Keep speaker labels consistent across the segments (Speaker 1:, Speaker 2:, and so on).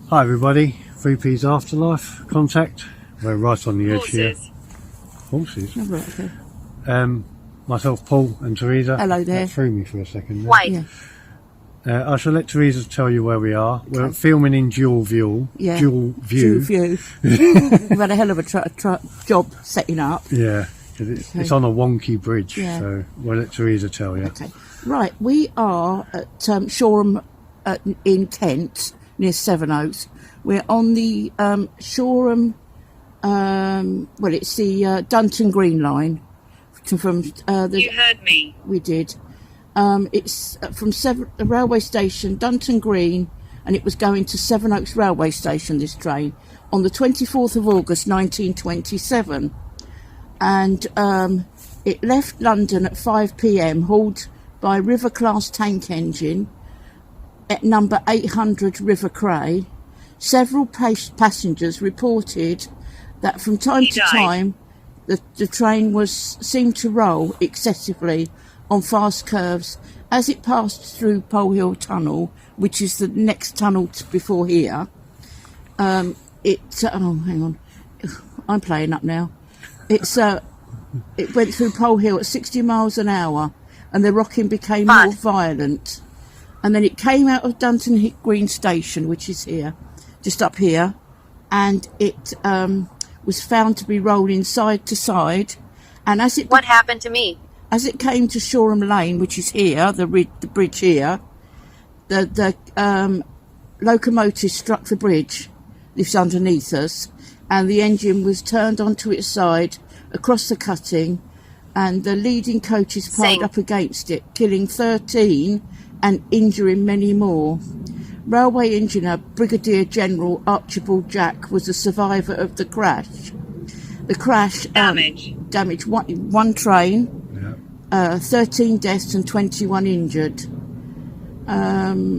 Speaker 1: Hi everybody, 3P's Afterlife Contact. We're right on the edge here. Horses?
Speaker 2: Oh, right, okay.
Speaker 1: Myself, Paul and Teresa.
Speaker 2: Hello there.
Speaker 1: That threw me for a second there.
Speaker 3: White.
Speaker 2: Yeah.
Speaker 1: I shall let Teresa tell you where we are. Okay. We're filming in dual view.
Speaker 2: Yeah.
Speaker 1: Dual view.
Speaker 2: We've had a hell of a job setting up.
Speaker 1: Yeah, because it's on a wonky bridge, yeah. So we'll let Teresa tell you.
Speaker 2: Okay. Right, we are at Shoreham in Kent, near Sevenoaks. We're on the Shoreham, well, it's the Dunton Green line. You
Speaker 3: heard me.
Speaker 2: We did. It's from the railway station, Dunton Green, and it was going to Sevenoaks railway station, this train, on the 24th of August 1927. And it left London at 5 p.m, hauled by River class tank engine at number 800 River Cray. Several passengers reported that from time to time the train seemed to roll excessively on fast curves as it passed through Pollhill Tunnel, which is the next tunnel before here. Oh, hang on, I'm playing up now. It went through Pollhill at 60 miles an hour, and the rocking became more violent. And then it came out of Dunton Green Station, which is here, just up here, and it was found to be rolling side to side. And as it
Speaker 3: what happened to me?
Speaker 2: As it came to Shoreham Lane, which is here, the bridge here, the locomotive struck the bridge, this underneath us, and the engine was turned onto its side across the cutting, and the leading coaches piled up against it, killing 13 and injuring many more. Railway engineer Brigadier-General Archibald Jack was a survivor of the crash. The crash damaged one train, 13 deaths and 21 injured. There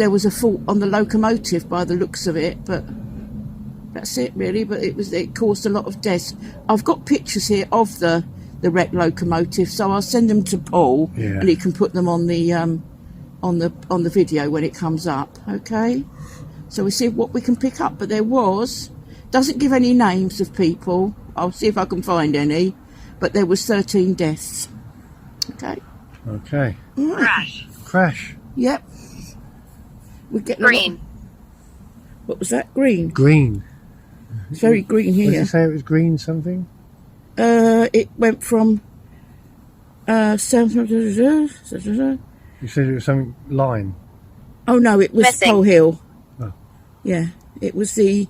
Speaker 2: was a fault on the locomotive by the looks of it, but that's it really. But it caused a lot of deaths. I've got pictures here of the wrecked locomotive, so I'll send them to Paul, and he can put them on the video when it comes up. Okay, so we'll see what we can pick up. But doesn't give any names of people. I'll see if I can find any, but there was 13 deaths. Okay.
Speaker 3: Right.
Speaker 1: Crash.
Speaker 2: Yep. We get
Speaker 3: green.
Speaker 2: What was that? Green. It's very green here.
Speaker 1: Did you say it was green something?
Speaker 2: It went from you said
Speaker 1: it was something line.
Speaker 2: Oh no, it was Pollhill.
Speaker 1: Oh.
Speaker 2: Yeah, it was the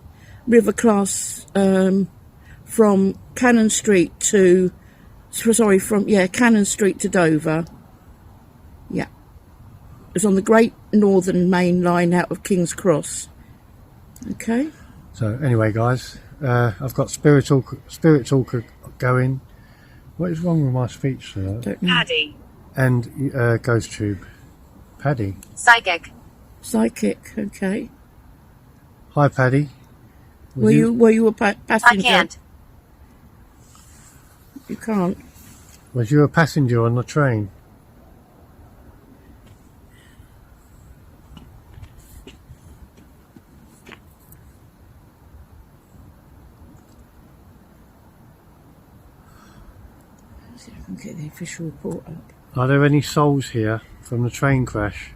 Speaker 2: River class from Cannon Street to Cannon Street to Dover. Yeah, it was on the Great Northern Main Line out of King's Cross. Okay.
Speaker 1: So anyway, guys, I've got spirit talk going. What is wrong with my speech, sir?
Speaker 3: Paddy.
Speaker 1: And ghost tube. Paddy.
Speaker 3: Psychic.
Speaker 2: Okay.
Speaker 1: Hi, Paddy.
Speaker 2: Were you a passenger?
Speaker 3: I can't.
Speaker 2: You can't.
Speaker 1: Was you a passenger on the train?
Speaker 2: See if I can get the official report up.
Speaker 1: Are there any souls here from the train crash?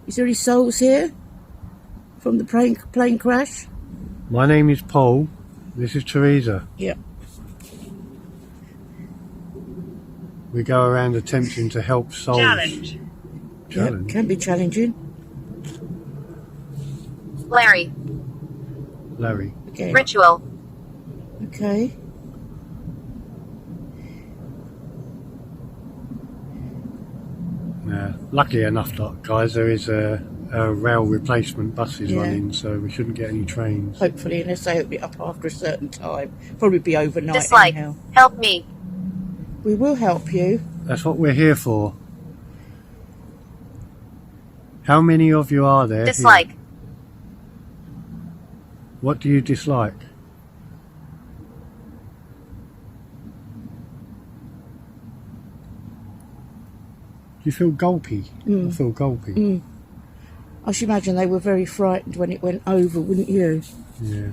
Speaker 2: Is there any souls here from the plane crash?
Speaker 1: My name is Paul. This is Teresa.
Speaker 2: Yep.
Speaker 1: We go around attempting to help souls.
Speaker 3: Challenge.
Speaker 2: Yep, can be challenging.
Speaker 3: Larry.
Speaker 2: Okay.
Speaker 3: Ritual.
Speaker 2: Okay.
Speaker 1: Luckily enough, guys, there is a rail replacement buses running, so we shouldn't get any trains.
Speaker 2: Hopefully, unless they open it up after a certain time. Probably be overnight.
Speaker 3: Dislike.
Speaker 2: Anyhow.
Speaker 3: Help me.
Speaker 2: We will help you.
Speaker 1: That's what we're here for. How many of you are there?
Speaker 3: Dislike.
Speaker 1: Here? What do you dislike? you feel gulpy? I feel gulpy.
Speaker 2: I should imagine they were very frightened when it went over, wouldn't you?
Speaker 1: Yeah.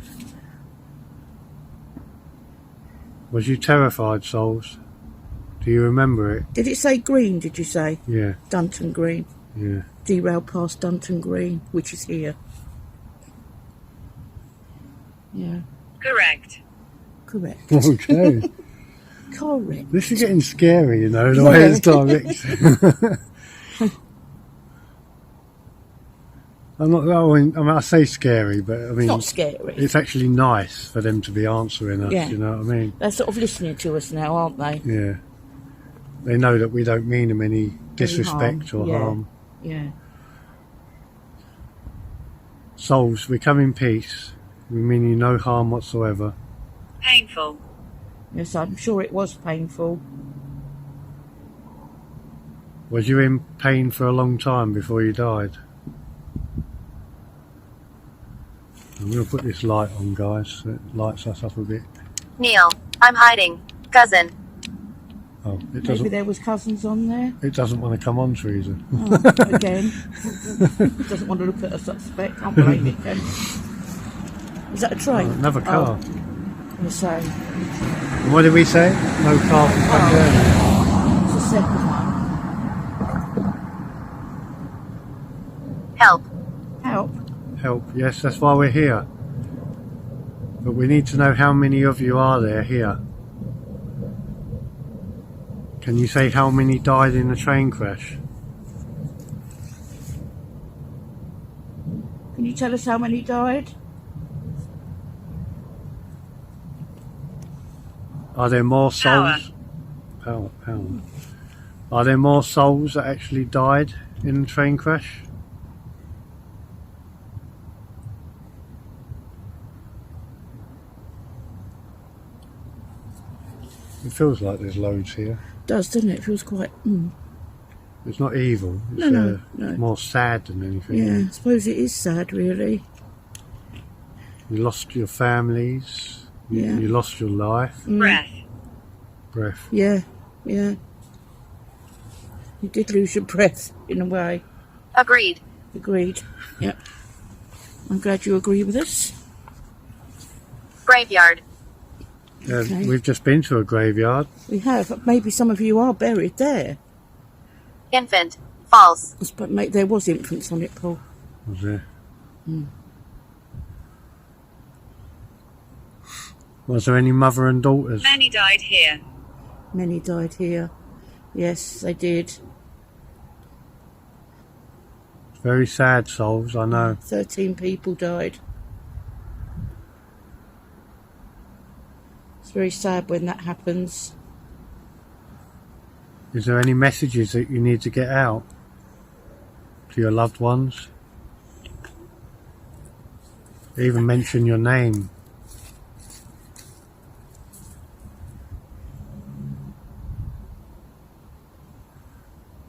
Speaker 1: Was you terrified, Souls? Do you remember it?
Speaker 2: Did it say Green, did you say?
Speaker 1: Yeah.
Speaker 2: Dunton Green.
Speaker 1: Yeah.
Speaker 2: Derailed past Dunton Green, which is here. Yeah.
Speaker 3: Correct.
Speaker 2: Correct.
Speaker 1: Okay.
Speaker 2: Correct.
Speaker 1: This is getting scary, you know, the way it's directed. I say scary, but I mean...
Speaker 2: It's not scary.
Speaker 1: It's actually nice for them to be answering us,
Speaker 2: Yeah.
Speaker 1: you know what I mean?
Speaker 2: They're sort of listening to us now, aren't they?
Speaker 1: Yeah. They know that we don't mean them any disrespect or
Speaker 2: yeah.
Speaker 1: harm.
Speaker 2: Yeah.
Speaker 1: Souls, we come in peace. We mean you no harm whatsoever.
Speaker 3: Painful.
Speaker 2: Yes, I'm sure it was painful.
Speaker 1: Was you in pain for a long time before you died? I'm going to put this light on, guys, so it lights us up a bit.
Speaker 3: Neil, I'm hiding. Cousin.
Speaker 1: Oh, it
Speaker 2: Maybe
Speaker 1: doesn't.
Speaker 2: there was cousins on there.
Speaker 1: It doesn't want to come on, Teresa.
Speaker 2: Oh, again. Doesn't want to look at a suspect. Can't blame it, can you? Is that a train?
Speaker 1: Oh, another car.
Speaker 2: I'm going to say.
Speaker 1: And what did we say? No car from back there.
Speaker 2: It's the second one.
Speaker 3: Help.
Speaker 2: Help.
Speaker 1: Help. Yes, that's why we're here. But we need to know how many of you are there here. Can you say how many died in the train crash?
Speaker 2: Can you tell us how many died?
Speaker 1: Are there more souls? Power. Are there more souls that actually died in the train crash? It feels like there's loads here.
Speaker 2: It does, doesn't it? It feels quite...
Speaker 1: It's not evil. It's
Speaker 2: No.
Speaker 1: more sad than anything.
Speaker 2: Yeah, I suppose it is sad, really.
Speaker 1: You lost your families.
Speaker 2: Yeah.
Speaker 1: You lost your life. Breath.
Speaker 2: Yeah. You did lose your breath, in a way.
Speaker 3: Agreed.
Speaker 2: Agreed. Yep. I'm glad you agree with us.
Speaker 3: Graveyard.
Speaker 2: Okay.
Speaker 1: We've just been to a graveyard.
Speaker 2: We have. Maybe some of you are buried there.
Speaker 3: Infant. False.
Speaker 2: But mate, there was infants on it, Paul.
Speaker 1: Was there? Was there any mother and daughters?
Speaker 3: Many died here.
Speaker 2: Many died here. Yes, they did.
Speaker 1: Very sad souls, I know.
Speaker 2: 13 people died. It's very sad when that happens.
Speaker 1: Is there any messages that you need to get out to your loved ones? Even mention your name.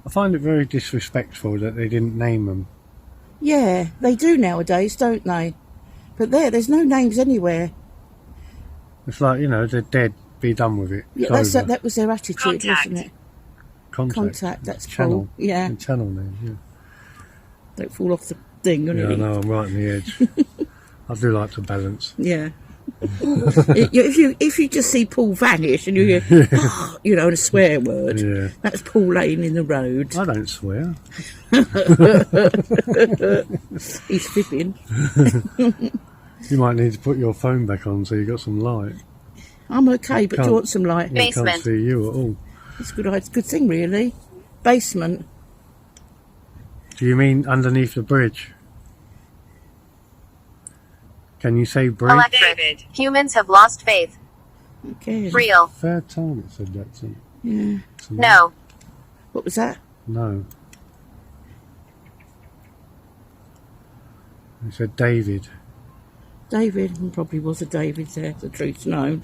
Speaker 1: I find it very disrespectful that they didn't name them.
Speaker 2: Yeah, they do nowadays, don't they? But there's no names anywhere.
Speaker 1: It's like, you know, they're dead, be done with it.
Speaker 2: Yeah,
Speaker 1: It's over.
Speaker 2: that was their attitude,
Speaker 3: Contact.
Speaker 2: wasn't it?
Speaker 1: Contact,
Speaker 2: that's
Speaker 1: channel.
Speaker 2: cool. Yeah.
Speaker 1: And channel name, yeah.
Speaker 2: Don't fall off the thing,
Speaker 1: Yeah, I
Speaker 2: don't
Speaker 1: know, I'm right on the edge. I do like to balance.
Speaker 2: Yeah. if you just see Paul vanish and you hear, you know, a swear word,
Speaker 1: Yeah.
Speaker 2: that's Paul laying in the road.
Speaker 1: I don't swear.
Speaker 2: He's fibbing.
Speaker 1: You might need to put your phone back on so you got some light.
Speaker 2: I'm okay, but do you want some light?
Speaker 1: I can't
Speaker 3: Basement.
Speaker 1: see you at all.
Speaker 2: It's good. It's a good thing, really. Basement.
Speaker 1: Do you mean underneath the bridge? Can you say bridge?
Speaker 3: Electric. Humans have lost faith.
Speaker 2: Okay.
Speaker 3: Real.
Speaker 1: Third time it said that to me.
Speaker 2: Yeah.
Speaker 3: No.
Speaker 2: What was that?
Speaker 1: No. It said David.
Speaker 2: David. There probably was a David there. The truth's known.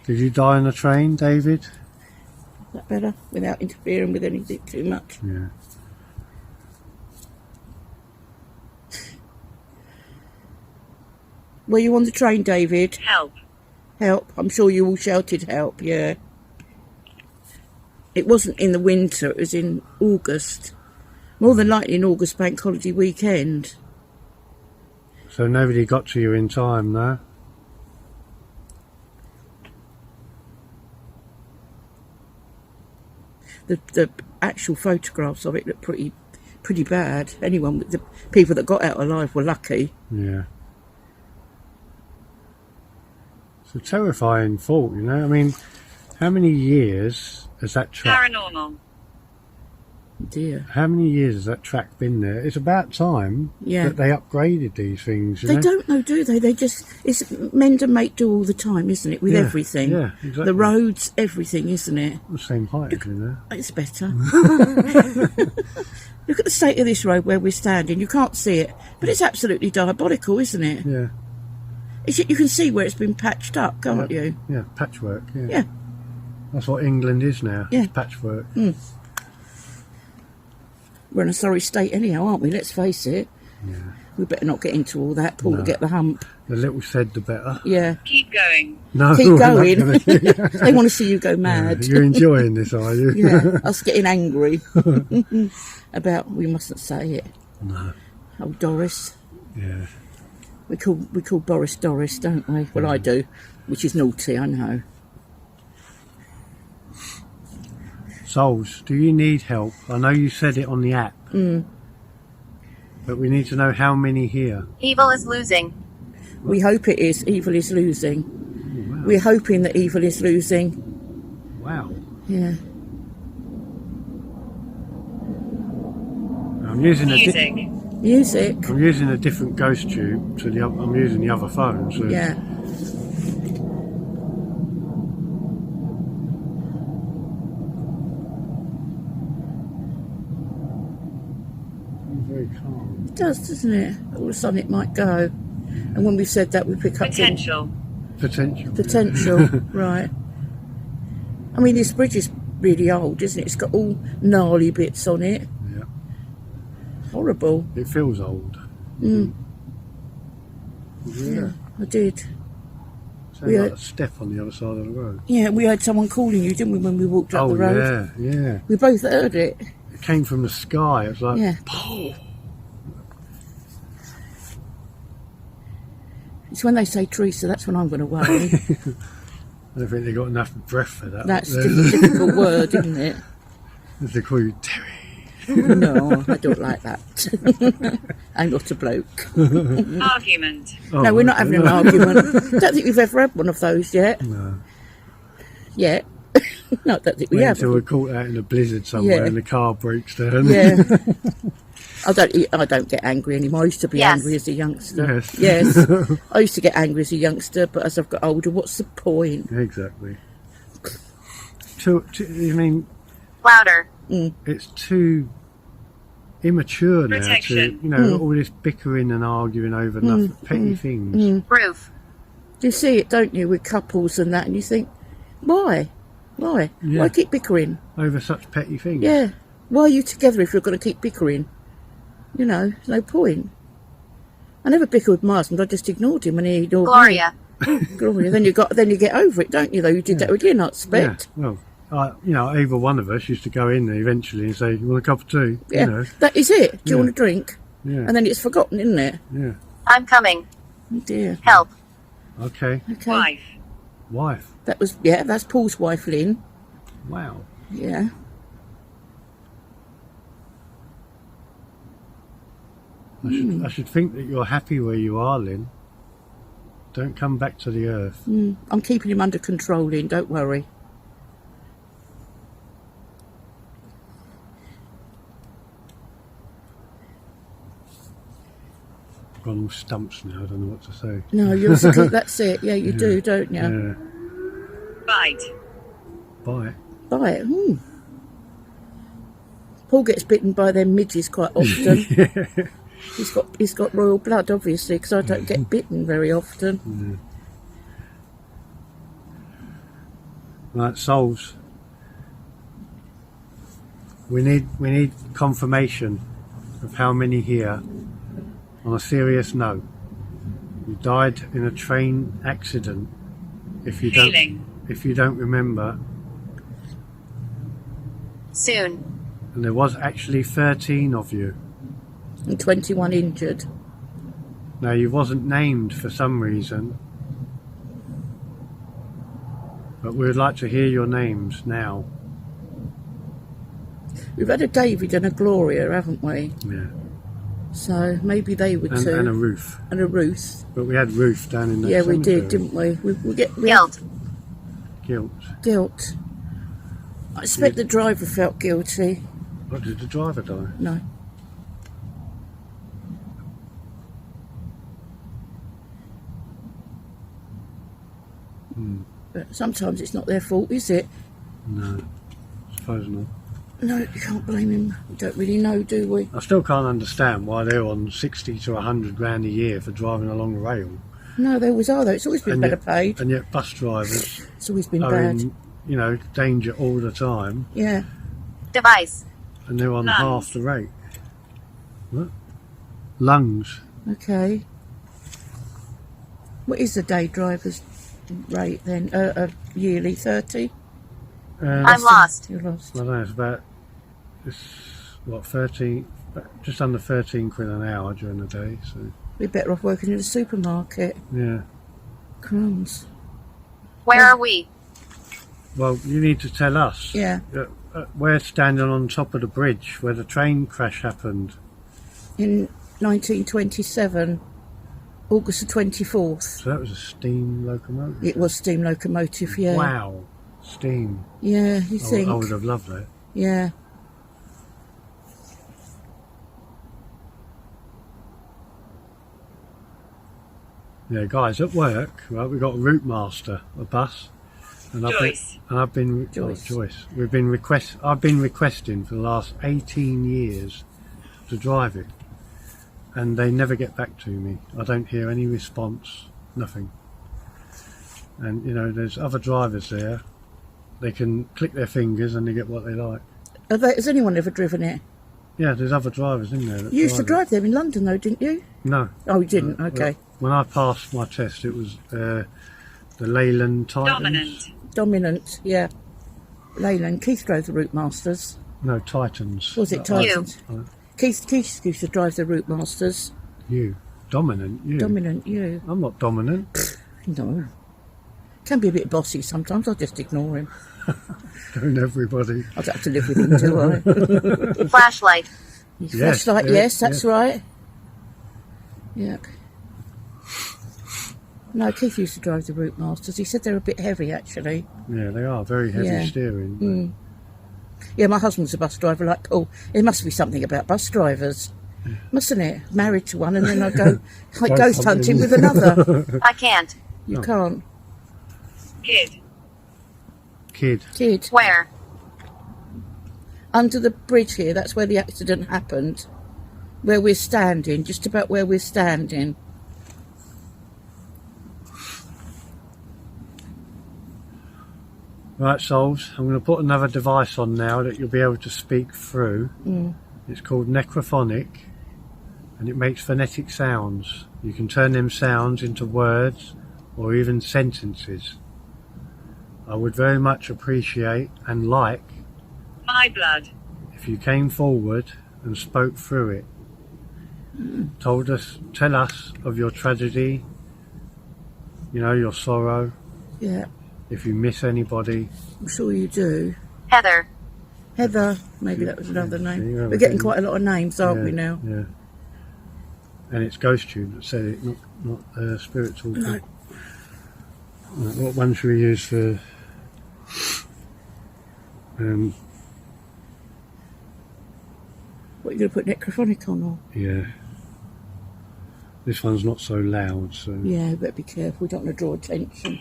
Speaker 1: Did you die on a train, David?
Speaker 2: Is that better? Without interfering with anything too much.
Speaker 1: Yeah.
Speaker 2: Were you on the train, David?
Speaker 3: Help.
Speaker 2: Help. I'm sure you all shouted help, yeah. It wasn't in the winter, it was in August. More than likely in August bank holiday weekend.
Speaker 1: So nobody got to you in time, no?
Speaker 2: The actual photographs of it look pretty bad. The people that got out alive were lucky.
Speaker 1: Yeah. It's a terrifying thought, you know. I mean, how many years has that track?
Speaker 3: Paranormal.
Speaker 2: Dear.
Speaker 1: How many years has that track been there? It's about time that they upgraded these things.
Speaker 2: They don't know, do they? They just, it's mend and make do all the time, isn't it? With everything.
Speaker 1: Yeah, exactly.
Speaker 2: The roads, everything, isn't it?
Speaker 1: The same height, isn't it?
Speaker 2: It's better. Look at the state of this road where we're standing. You can't see it, but it's absolutely diabolical, isn't it?
Speaker 1: Yeah.
Speaker 2: You can see where it's been patched up, can't you?
Speaker 1: Yeah, patchwork. Yeah.
Speaker 2: Yeah.
Speaker 1: That's what England is now.
Speaker 2: Yeah.
Speaker 1: It's patchwork.
Speaker 2: We're in a sorry state anyhow, aren't we? Let's face it.
Speaker 1: Yeah.
Speaker 2: We better not get into all that. Paul will get the hump.
Speaker 1: The little said, the better.
Speaker 2: Yeah.
Speaker 3: Keep going.
Speaker 1: No,
Speaker 2: Keep
Speaker 1: we're not
Speaker 2: going.
Speaker 1: gonna-
Speaker 2: They want to see you go mad.
Speaker 1: You're enjoying this, are you?
Speaker 2: Yeah, us getting angry about, we mustn't say it.
Speaker 1: No.
Speaker 2: Oh, Doris.
Speaker 1: Yeah.
Speaker 2: We call Boris Doris, don't we? Well, I do, which is naughty, I know.
Speaker 1: Souls, do you need help? I know you said it on the app. But we need to know how many here.
Speaker 3: Evil is losing.
Speaker 2: We hope it is. Evil is losing.
Speaker 1: Oh, wow.
Speaker 2: We're hoping that evil is losing.
Speaker 1: Wow.
Speaker 2: Yeah.
Speaker 1: I'm using
Speaker 3: Music.
Speaker 1: I'm using a different ghost tube to the. I'm using the other phone. So
Speaker 2: Yeah.
Speaker 1: very calm.
Speaker 2: It does, doesn't it? All of a sudden it might go. And when we've said that, we pick up
Speaker 3: Potential.
Speaker 1: Potential.
Speaker 2: right. I mean, this bridge is really old, isn't it? It's got all gnarly bits on it.
Speaker 1: Yeah.
Speaker 2: Horrible.
Speaker 1: It feels old. Yeah.
Speaker 2: I did.
Speaker 1: Sounds
Speaker 2: We
Speaker 1: like
Speaker 2: had-
Speaker 1: a step on the other side of the road.
Speaker 2: Yeah, we had someone calling you, didn't we, when we walked up the road?
Speaker 1: Yeah.
Speaker 2: We both heard it.
Speaker 1: It came from the sky. It was like,
Speaker 2: Yeah. It's when they say Teresa, that's when I'm going to worry.
Speaker 1: I don't think they got enough breath for that.
Speaker 2: That's a difficult word, isn't it?
Speaker 1: They call you Terry.
Speaker 2: No, I don't like that. I'm not a bloke.
Speaker 3: Argument.
Speaker 1: Oh,
Speaker 2: No, we're not
Speaker 1: okay.
Speaker 2: having an argument. Don't think we've ever had one of those yet.
Speaker 1: No.
Speaker 2: Yet. No, I don't think we
Speaker 1: Wait
Speaker 2: have.
Speaker 1: until we're caught out in a blizzard somewhere
Speaker 2: Yeah.
Speaker 1: and the car breaks down.
Speaker 2: Yeah. I don't get angry anymore. I used to be
Speaker 3: Yes.
Speaker 2: angry as a youngster.
Speaker 1: Yes.
Speaker 2: Yes. I used to get angry as a youngster, but as I've got older, what's the point?
Speaker 1: Exactly. I mean,
Speaker 3: Louder.
Speaker 1: it's too immature now to,
Speaker 3: Protection.
Speaker 1: you know, all this bickering and arguing over nothing, petty things.
Speaker 3: Roof.
Speaker 2: You see it, don't you, with couples and that, and you think, why? Why?
Speaker 1: Yeah.
Speaker 2: Why keep bickering?
Speaker 1: Over such petty things.
Speaker 2: Yeah. Why are you together if you're going to keep bickering? You know, there's no point. I never bicker with my husband. I just ignored him and he ignored
Speaker 3: Gloria.
Speaker 2: me. Gloria. Then you get over it, don't you? Though you did that with you, not
Speaker 1: Yeah.
Speaker 2: expect.
Speaker 1: Well, you know, either one of us used to go in there eventually and say, "You want a cup of tea?"
Speaker 2: Yeah.
Speaker 1: You know.
Speaker 2: That is it. Do you
Speaker 1: Yeah.
Speaker 2: want a drink?
Speaker 1: Yeah.
Speaker 2: And then it's forgotten, isn't it?
Speaker 1: Yeah.
Speaker 3: I'm coming.
Speaker 2: Oh dear.
Speaker 3: Help.
Speaker 1: Okay.
Speaker 2: Okay.
Speaker 3: Wife.
Speaker 1: Wife.
Speaker 2: That's Paul's wife, Lynn.
Speaker 1: Wow.
Speaker 2: Yeah.
Speaker 1: I should think that you're happy where you are, Lynn. Don't come back to the earth.
Speaker 2: I'm keeping him under control, Lynn. Don't worry.
Speaker 1: I've gone all stumps now. I don't know what to say.
Speaker 2: No, that's it. Yeah, you do, don't you?
Speaker 1: Yeah.
Speaker 3: Bite.
Speaker 1: Bye.
Speaker 2: Bite. Paul gets bitten by them midges quite often. He's got royal blood, obviously, because I don't get bitten very often.
Speaker 1: Right, souls. We need confirmation of how many here. On a serious note, you died in a train accident. If you don't remember,
Speaker 3: Soon.
Speaker 1: And there was actually 13 of you.
Speaker 2: And 21 injured.
Speaker 1: Now, you wasn't named for some reason, but we would like to hear your names now.
Speaker 2: We've had a David and a Gloria, haven't we?
Speaker 1: Yeah.
Speaker 2: So maybe they were too.
Speaker 1: And a Ruth.
Speaker 2: And a Ruth.
Speaker 1: But we had Ruth down in the
Speaker 2: Yeah, we
Speaker 1: cemetery.
Speaker 2: did, didn't we? We
Speaker 3: Guilt.
Speaker 1: Guilt.
Speaker 2: Guilt. I expect the driver felt guilty.
Speaker 1: What, did the driver die?
Speaker 2: No. But sometimes it's not their fault, is it?
Speaker 1: No, I suppose not.
Speaker 2: No, you can't blame him. We don't really know, do we?
Speaker 1: I still can't understand why they're on 60 to 100 grand a year for driving along the rail.
Speaker 2: No, they always are, though. It's always been better paid.
Speaker 1: And yet bus drivers
Speaker 2: It's always been
Speaker 1: are
Speaker 2: bad.
Speaker 1: in, you know, danger all the time,
Speaker 2: Yeah.
Speaker 3: Device.
Speaker 1: and they're on
Speaker 3: Lungs.
Speaker 1: half the rate. What? Lungs.
Speaker 2: Okay. What is the day driver's rate then? Yearly 30?
Speaker 3: I'm lost.
Speaker 2: You're lost.
Speaker 1: I don't know, it's about, it's, what, 13, just under 13 quid an hour during the day, so,
Speaker 2: We're better off working in a supermarket.
Speaker 1: yeah.
Speaker 2: Crumbs.
Speaker 3: Where are we?
Speaker 1: Well, you need to tell us.
Speaker 2: Yeah.
Speaker 1: We're standing on top of the bridge where the train crash happened.
Speaker 2: In 1927, August the 24th.
Speaker 1: So that was a steam locomotive.
Speaker 2: It was steam locomotive, yeah.
Speaker 1: Wow. Steam.
Speaker 2: Yeah, you think?
Speaker 1: I would have loved that.
Speaker 2: Yeah.
Speaker 1: Yeah, guys, at work, right, we've got a route master, a bus. And
Speaker 3: Joyce.
Speaker 1: I've been
Speaker 2: Joyce.
Speaker 1: Joyce. I've been requesting for the last 18 years to drive it. And they never get back to me. I don't hear any response, nothing. And, you know, there's other drivers there. They can click their fingers and they get what they like.
Speaker 2: Has anyone ever driven it?
Speaker 1: Yeah, there's other drivers in there. That
Speaker 2: You used to
Speaker 1: it.
Speaker 2: drive them in London, though, didn't you?
Speaker 1: No.
Speaker 2: Oh, you didn't? Okay.
Speaker 1: When I passed my test, it was the Leyland Titans.
Speaker 2: Dominant, yeah. Leyland. Keith drove the Route Masters.
Speaker 1: No, Titans.
Speaker 2: Was it Titans?
Speaker 1: You.
Speaker 2: Keith used to drive the Route Masters.
Speaker 1: You. Dominant, you.
Speaker 2: Dominant, you.
Speaker 1: I'm not dominant.
Speaker 2: No. Can be a bit bossy sometimes. I'll just ignore him.
Speaker 1: Don't everybody.
Speaker 2: I don't have to live with him, do I?
Speaker 3: Flashlight.
Speaker 1: Yes,
Speaker 2: Flashlight,
Speaker 1: yeah,
Speaker 2: yes, that's
Speaker 1: yeah.
Speaker 2: right. Yeah. No, Keith used to drive the Route Masters. He said they're a bit heavy, actually.
Speaker 1: Yeah, they are very heavy
Speaker 2: Yeah.
Speaker 1: steering.
Speaker 2: Yeah, my husband's a bus driver like Paul. It must be something about bus drivers, mustn't it? Married to one and then I go like ghost hunting with another.
Speaker 3: I can't.
Speaker 2: You
Speaker 1: No.
Speaker 2: can't.
Speaker 1: Kid.
Speaker 3: Where?
Speaker 2: Under the bridge here, that's where the accident happened. Where we're standing, just about where we're standing.
Speaker 1: Right, Souls, I'm going to put another device on now that you'll be able to speak through. It's called necrophonic, and it makes phonetic sounds. You can turn them sounds into words or even sentences. I would very much appreciate and like
Speaker 3: My blood.
Speaker 1: if you came forward and spoke through it. Tell us of your tragedy, you know, your sorrow,
Speaker 2: Yeah,
Speaker 1: if you miss anybody.
Speaker 2: I'm sure you do.
Speaker 3: Heather.
Speaker 2: Heather, maybe that was another name.
Speaker 1: Yeah,
Speaker 2: We're getting quite a lot of names, aren't we now?
Speaker 1: Yeah. And it's Ghost Tune that said it, not Spirit Talking.
Speaker 2: No.
Speaker 1: Right, what one should we use for...
Speaker 2: What, are you going to put necrophonic on? Or?
Speaker 1: yeah. This one's not so loud, so...
Speaker 2: Yeah, better be careful. We don't want to draw attention.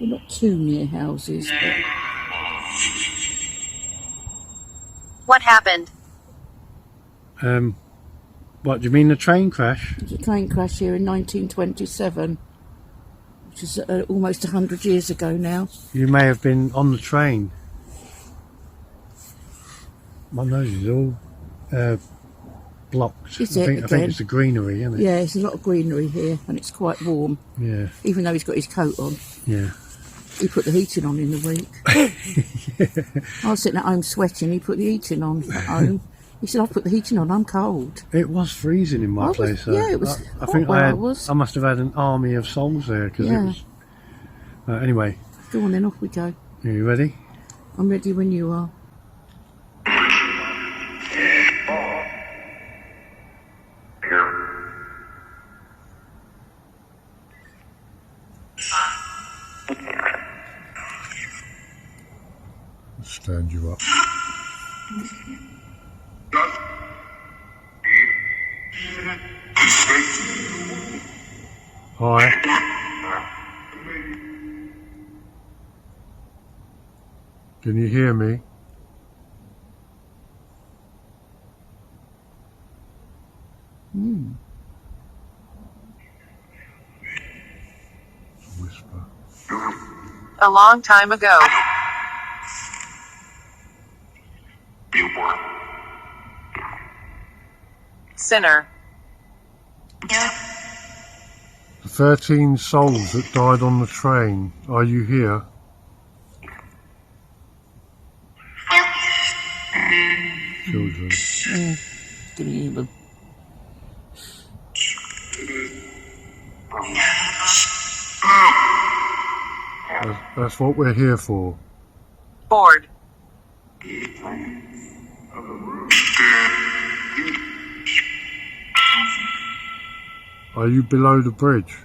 Speaker 2: We're not too near houses. But...
Speaker 3: What happened?
Speaker 1: What, do you mean the train crash?
Speaker 2: There was a train crash here in 1927, which is almost 100 years ago now.
Speaker 1: You may have been on the train. My nose is all blocked.
Speaker 2: Is
Speaker 1: I
Speaker 2: it
Speaker 1: think
Speaker 2: again?
Speaker 1: it's the greenery, isn't it?
Speaker 2: Yeah, there's a lot of greenery here, and it's quite warm,
Speaker 1: Yeah,
Speaker 2: even though he's got his coat on.
Speaker 1: yeah.
Speaker 2: He put the heating on in the week. I was sitting at home sweating. He put the heating on at home. He said, "I've put the heating on. I'm cold."
Speaker 1: It was freezing in my place. Though.
Speaker 2: Yeah, it was.
Speaker 1: I think
Speaker 2: where
Speaker 1: I
Speaker 2: was.
Speaker 1: must have had an army of souls there because it was. Anyway.
Speaker 2: Go on then, off we go.
Speaker 1: Are you ready?
Speaker 2: I'm ready when you are.
Speaker 1: Stand you up. Hi. Can you hear me? Whisper.
Speaker 3: A long time ago. Sinner.
Speaker 1: The 13 souls that died on the train, are you here? Children.
Speaker 2: Can you hear them?
Speaker 1: That's what we're here for.
Speaker 3: Bored.
Speaker 1: Are you below the bridge?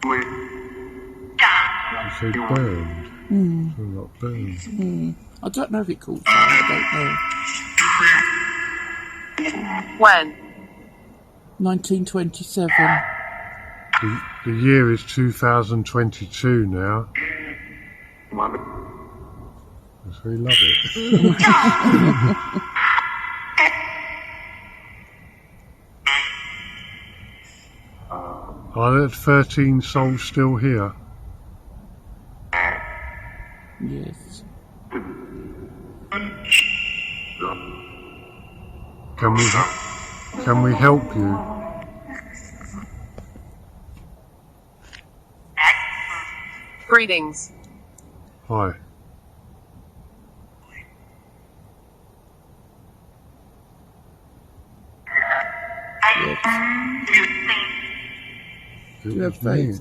Speaker 1: You say burned. So not burned.
Speaker 2: I don't know if it caught fire. I don't know.
Speaker 3: When?
Speaker 2: 1927.
Speaker 1: The year is 2022 now. Yes, we love it. Are there 13 souls still here?
Speaker 2: Yes.
Speaker 1: Can we help you?
Speaker 3: Greetings.
Speaker 1: Hi.
Speaker 2: Do you have faith?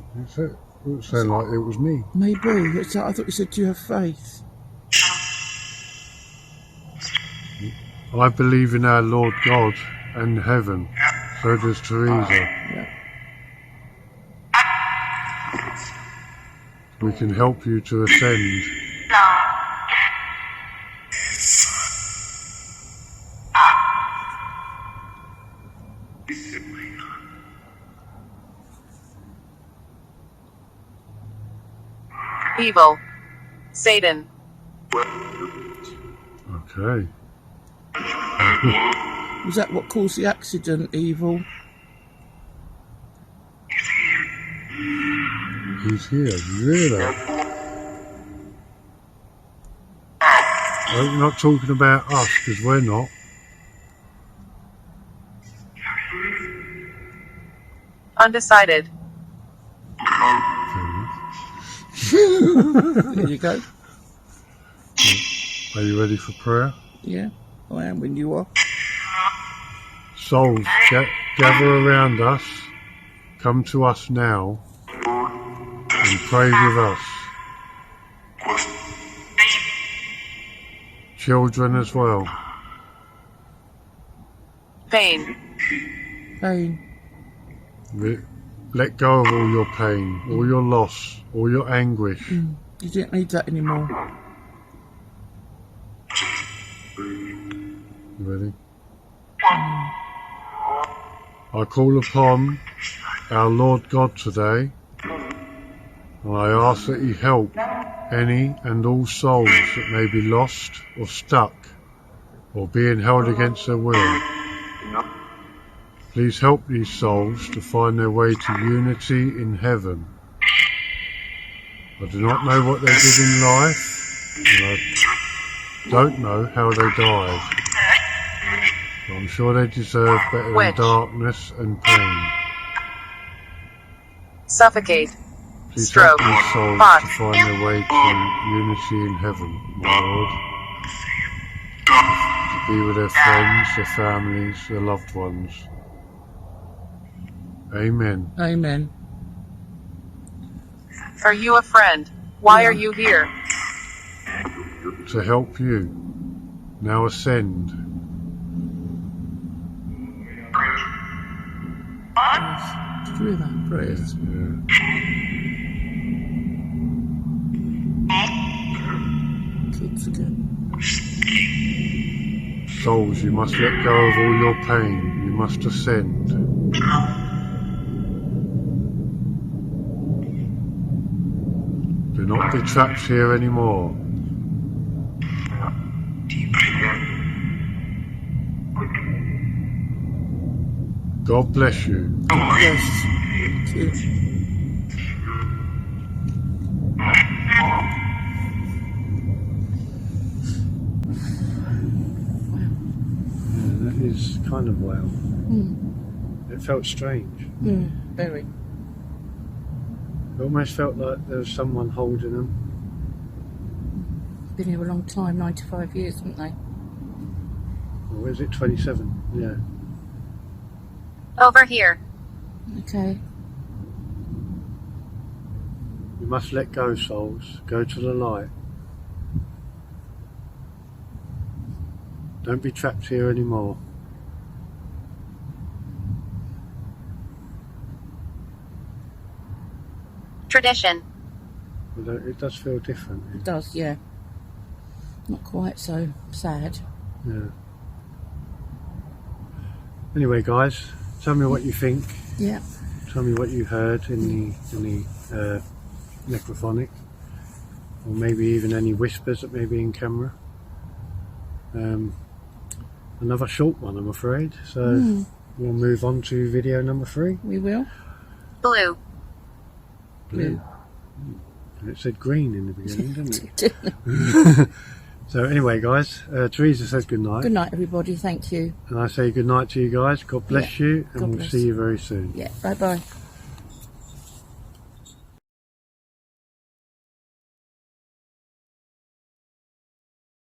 Speaker 1: It sounded like it was me.
Speaker 2: Maybe. I thought you said, do you have faith?
Speaker 1: I believe in our Lord God and heaven. So does Teresa.
Speaker 2: Yeah.
Speaker 1: We can help you to ascend.
Speaker 3: Evil. Satan.
Speaker 1: Okay.
Speaker 2: Was that what caused the accident, evil?
Speaker 1: He's here. You hear that? We're not talking about us, because we're not.
Speaker 3: Undecided.
Speaker 2: There you go.
Speaker 1: Are you ready for prayer?
Speaker 2: Yeah, I am when you are.
Speaker 1: Souls, gather around us. Come to us now and pray with us. Children as well.
Speaker 3: Pain.
Speaker 2: Pain.
Speaker 1: Let go of all your pain, all your loss, all your anguish.
Speaker 2: You don't need that anymore.
Speaker 1: You ready? I call upon our Lord God today, and I ask that He help any and all souls that may be lost or stuck or being held against their will. Please help these souls to find their way to unity in heaven. I do not know what they did in life, and I don't know how they died. But I'm sure they deserve better than darkness and pain.
Speaker 3: suffocate,
Speaker 1: Please
Speaker 3: stroke,
Speaker 1: help these souls
Speaker 3: pot,
Speaker 1: to find their way to unity in heaven, my Lord. To be with their friends, their families, their loved ones. Amen.
Speaker 2: Amen.
Speaker 3: are you a friend? Why
Speaker 2: Yeah.
Speaker 3: are you here?
Speaker 1: To help you. Now ascend.
Speaker 2: Did you hear that? Praise. Kids again.
Speaker 1: Souls, you must let go of all your pain. You must ascend. Do not be trapped here anymore. God bless you.
Speaker 2: Yes. Thank you.
Speaker 1: Yeah, that is kind of wow. It felt strange.
Speaker 2: Very.
Speaker 1: It almost felt like there was someone holding them.
Speaker 2: Been here a long time, 95 years, haven't they?
Speaker 1: Or is it 27? Yeah.
Speaker 3: Over here.
Speaker 2: Okay.
Speaker 1: You must let go, souls. Go to the light. Don't be trapped here anymore.
Speaker 3: Tradition.
Speaker 1: It does feel different.
Speaker 2: It does, yeah. Not quite so sad.
Speaker 1: Yeah. Anyway, guys, tell me what you think.
Speaker 2: Yeah.
Speaker 1: Tell me what you heard in the necrophonic, or maybe even any whispers that may be in camera. Another short one, I'm afraid. So we'll move on to video number 3.
Speaker 2: We will.
Speaker 3: Blue.
Speaker 1: Blue. It said green in the beginning, didn't it? So anyway, guys, Teresa says good night.
Speaker 2: Good night, everybody. Thank you.
Speaker 1: And I say good night to you guys. God bless you, and
Speaker 2: God
Speaker 1: we'll
Speaker 2: bless.
Speaker 1: see you very soon.
Speaker 2: Yeah. Bye-bye.